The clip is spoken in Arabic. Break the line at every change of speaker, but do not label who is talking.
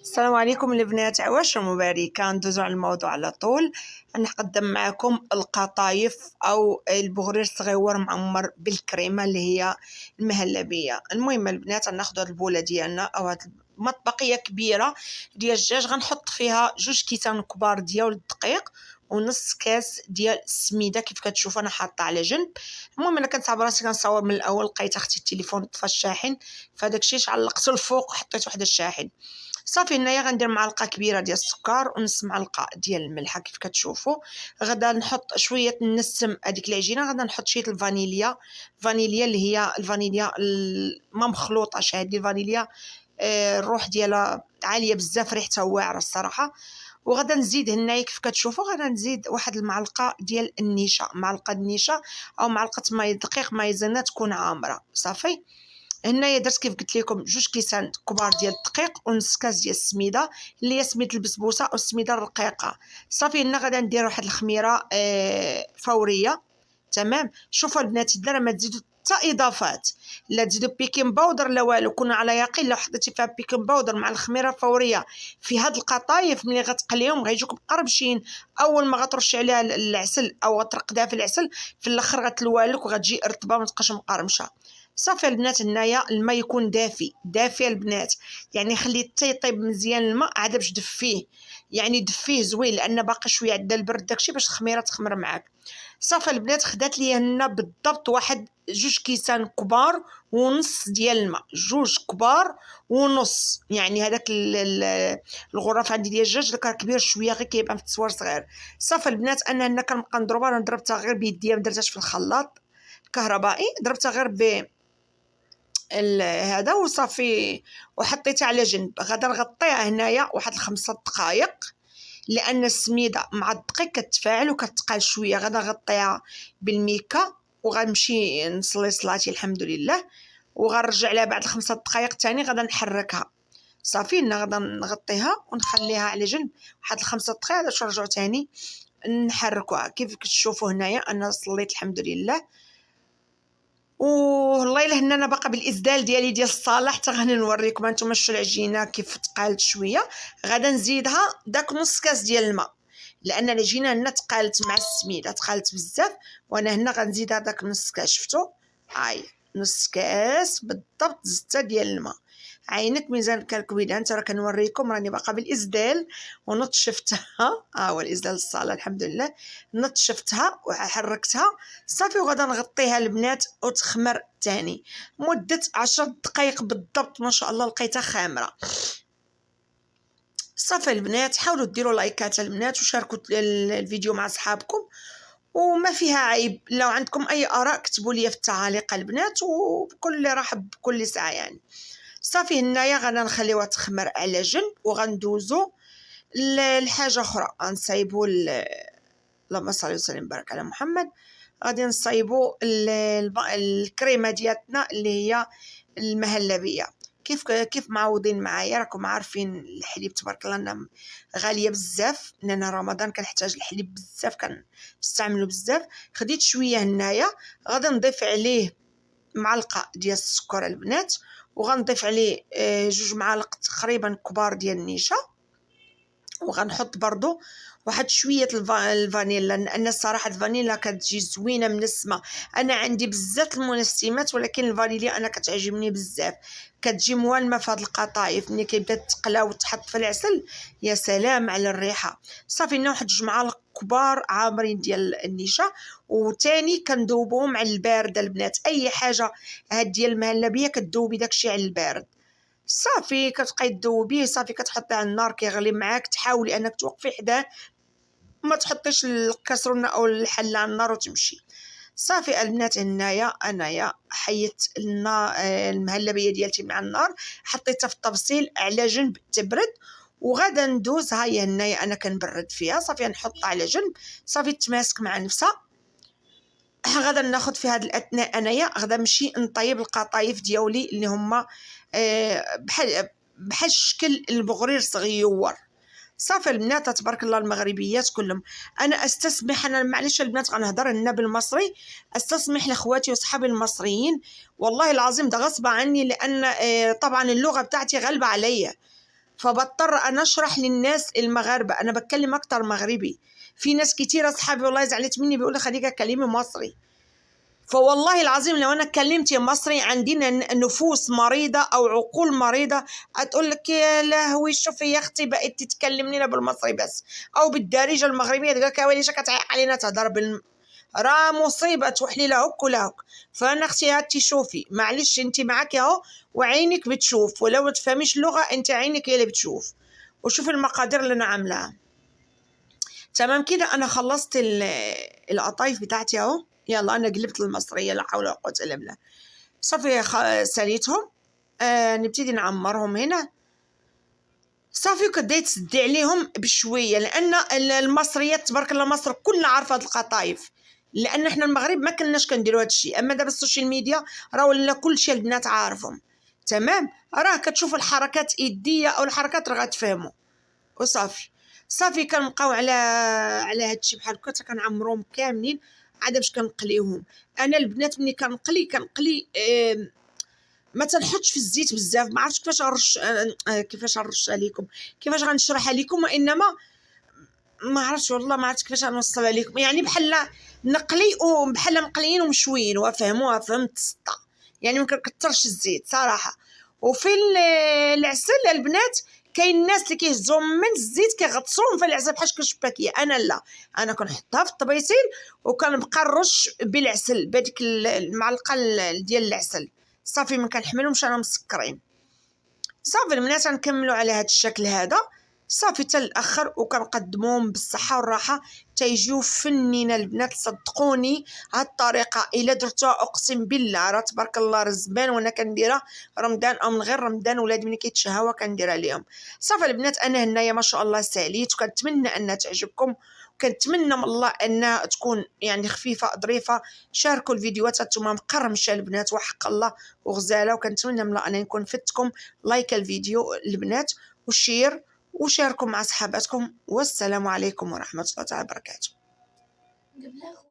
السلام عليكم البنات، عواش مباركة. ندوزو على الموضوع على طول. نقدم معكم القطايف او البغرير الصغيور معمر بالكريمه اللي هي المهلبيه. المهم البنات ناخذ هاد البوله ديالنا او هاد مطبقيه كبيره ديال الدجاج، غنحط فيها 2 كيسان كبار ديال الدقيق ونص كاس ديال السميده كيف كتشوفوا انا حاطه على جنب. المهم انا كنصاوب راسي كنصور من الاول، لقيت اختي التليفون طفى الشاحن، فداك الشيء علقته الفوق وحطيت واحد الشاحن. صافي هنايا غندير معلقه كبيره ديال السكر ونص معلقه ديال الملحه كيف كتشوفوا. غادا نحط شويه نسم هذيك العجينه، غادا نحط شويه الفانيليا، فانيليا اللي هي الفانيليا ما مخلوطه، هذه الفانيليا الروح ديالها عاليه بزاف، ريحتها واعره الصراحه. وغادا نزيد هنايا كيف كتشوفوا، غادا نزيد واحد المعلقه ديال النشا، معلقه النشا او معلقه ماء دقيق مايزينا تكون عامره. صافي هنايا درت كيف قلت لكم 2 كيسان كبار ديال الدقيق ونص كاس ديال السميده اللي هي سميده البسبوسه او السميده الرقيقه. صافي هنا غادا ندير واحد الخميره فوريه. تمام. شوفوا البنات الدرا ما تزيدوا حتى اضافات، لا تزيدوا بيكين باودر لا والو. كنا على يقين لو حطيتي فيها بيكين باودر مع الخميره الفوريه في هاد القطايف ملي غتقليهم غيجوك مقربشين. اول ما غترشي عليها العسل او غترقدها في العسل في الاخر غتلوالك وغتجي رطبه ما تبقاش مقرمشه. صافي البنات هنايا الماء يكون دافي البنات، يعني خليه حتى يطيب مزيان الماء، عاد باش دفيه، يعني دفيه زوين لان باقي شويه عندنا البرد داكشي باش الخميره تخمر معاك. صافي البنات خدات لي هنا بالضبط واحد 2 كيسان كبار ونص ديال الماء، 2 كبار ونص، يعني هذاك الغرف عندي ديال الدجاج راه كبير شويه غير كيبان في التصوير صغير. صافي البنات انا هنا كنبقى نضربها، انا ضربتها غير بيديا ما درتهاش في الخلاط الكهربائي، ضربتها غير هذا وصافي وحطيتها على جنب. غادا نغطيها هنايا واحد 5 دقائق لان السميده مع الدقيق كتفاعل وكتقال شويه. غادا نغطيها بالميكا وغنمشي نصلي صلاتي الحمد لله، وغنرجع لها بعد 5 دقائق ثاني غادا نحركها. صافي هنا غادا نغطيها ونخليها على جنب واحد 5 دقائق باش نرجعوا ثاني نحركوها. كيف كتشوفوا هنايا انا صليت الحمد لله. والله الا هنا انا باقا بالاسدال ديالي ديال الصاله حتى غادي نوريكم انتم شو العجينه كيف تقالت شويه. غادا نزيدها داك نص كاس ديال الماء لان العجينه هنا تقالت مع السميده، تقالت بزاف، وانا هنا غنزيدها داك نص كاس. شفتوا هاي نص كاس بالضبط زدتها ديال الماء. عينك ميزان الكالكويده، انت راه كنوريكم راني باقا بالاسدال ونطشفتها. هو الاسدال الصاله الحمد لله. نطشفتها وحركتها. صافي وغادا نغطيها البنات وتخمر تاني مده 10 دقائق بالضبط. ما شاء الله لقيتها خامره. صافي البنات حاولوا ديروا لايكات البنات وشاركوا الفيديو مع صحابكم، وما فيها عيب. لو عندكم اي اراء كتبوا لي في التعاليق البنات، وبكل رحب بكل ساعه يعني. صافي هنايا غادا نخليوها تخمر على جنب وغندوزو لحاجه اخرى. غنصايبو اللهم صل وسلم بارك على محمد. غادي نصايبو الكريمه ديالتنا اللي هي المهلبيه. كيف معوضين معايا راكم عارفين الحليب تبارك الله انها غاليه بزاف، لان رمضان كنحتاج الحليب بزاف كنستعملو بزاف. خديت شويه هنايا غادي نضيف عليه معلقه ديال السكر البنات، وغنضيف عليه 2 معالق تقريبا كبار ديال النشا، وغنحط برضو واحد شويه الفانيلا لان الصراحه الفانيلا كتجي زوينه منسمه. انا عندي بزاف المنسمات ولكن الفانيلا انا كتعجبني بزاف، كتجي موالمه في هاد القطايف ملي كيبدا تقلا وتحط في العسل. يا سلام على الريحه. صافي لنا واحد 2 معالق كبار عامرين ديال النشا، وثاني كندوبهم على البارد البنات. اي حاجه هاد ديال المهلبيه كدوبي داكشي على البارد. صافي كتبقاي تذوبيه، صافي كتحطيه على النار كيغلي معاك، تحاولي انك توقفي حداه، ما تحطيش الكاسرونه او الحله على النار وتمشي. صافي البنات هنايا انايا حيت المهلبيه ديالتي مع النار، حطيتها في الطبسيل على جنب تبرد، وغادا ندوز. هاي هنايا انا كنبرد فيها. صافي نحطها على جنب، صافي تماسك مع نفسها. غادا ناخذ في هذا الاثناء انايا غادا نمشي نطيب القطايف ديالي اللي هما بحال شكل البغرير صغيور. صافي البنات تبارك الله المغربيات كلهم. انا استسمح، انا معليش البنات غنهضر هنا بالمصري، استسمح لاخواتي وصحابي المصريين والله العظيم ده غصب عني، لان طبعا اللغه بتاعتي غالبه عليا. فبضطر أنا أشرح للناس المغاربة، أنا بتكلم أكتر مغربي. في ناس كتير أصحابي والله زعلت مني بيقولوا خليكي كلمي مصري. فوالله العظيم لو أنا كلمت مصري عندنا نفوس مريضة أو عقول مريضة هتقول لك يا لهوي شوفي يا أختي بقيت تتكلم لنا بالمصري بس أو بالدارجة المغربية، تقول لك يا ويلي كتعيق علينا تهضر راه مصيبة توحلي لهك ولهك. فأنا أختي هاتي شوفي معلش أنت معاك أهو وعينك بتشوف، ولو ما تفهميش اللغة أنت عينك هي اللي بتشوف، وشوف المقادير اللي أنا عاملاها. تمام كده أنا خلصت القطايف بتاعتي أهو. يلا أنا قلبت المصرية لا حول ولا قوة إلا بالله. صافي ساليتهم. نبتدي نعمرهم هنا. صافي وكديت تسدي عليهم بشويه، لان المصريات تبارك الله مصر كلها عارفه هاد القطايف، لان احنا المغرب ما كناش كنديروا هاد الشيء. اما دابا السوشيال ميديا راه ولا كلشي البنات عارفهم. تمام راه كتشوفوا الحركات ايديه او الحركات راه غتفهموا. وصافي صافي كنبقاو على هادشي بحال هكا كنعمروهم كاملين عاد باش كنقليوهم. انا البنات ملي كنقلي ما تنحطش في الزيت بزاف. ما عرفتش كيفاش غنرش كيفاش غنرش عليكم، كيفاش غنشرح عليكم، وانما ما عرفتش والله ما عرفت كيفاش غنوصل عليكم. يعني بحال نقلي وبحال مقليين ومشويين وفهموها فهمت السطه. يعني ما كنكثرش الزيت صراحه. وفي العسل البنات كاين الناس اللي كيهزوا من الزيت كيغطسوهم في العسل بحال شكل شباكيه. انا لا، انا كنحطها في الطبيسيل وكنبقى نرش بالعسل بهذيك المعلقه ديال العسل. صافي ما كنحملهمش انا مسكرين. صافي البنات غنكملوا على هذا الشكل هذا. صافي حتى الاخر وكنقدموهم بالصحه والراحه تيجيو فنين البنات. صدقوني هاد الطريقه الا درتوها اقسم بالله راه تبارك الله رزبان. وانا كنديرها رمضان او من غير رمضان ولادي ملي كيتشهوا كنديرها لهم. صافي البنات انا هنايا ما شاء الله ساليت وكنتمنى انها تعجبكم، كنتمنى من الله انها تكون يعني خفيفه ظريفه. شاركوا الفيديوهات هانتوما مقرمشه البنات وحق الله وغزاله، وكنتمنى من الله انني نكون فدتكم. لايك الفيديو البنات وشير وشاركوا مع صحاباتكم، والسلام عليكم ورحمه الله تعالى وبركاته.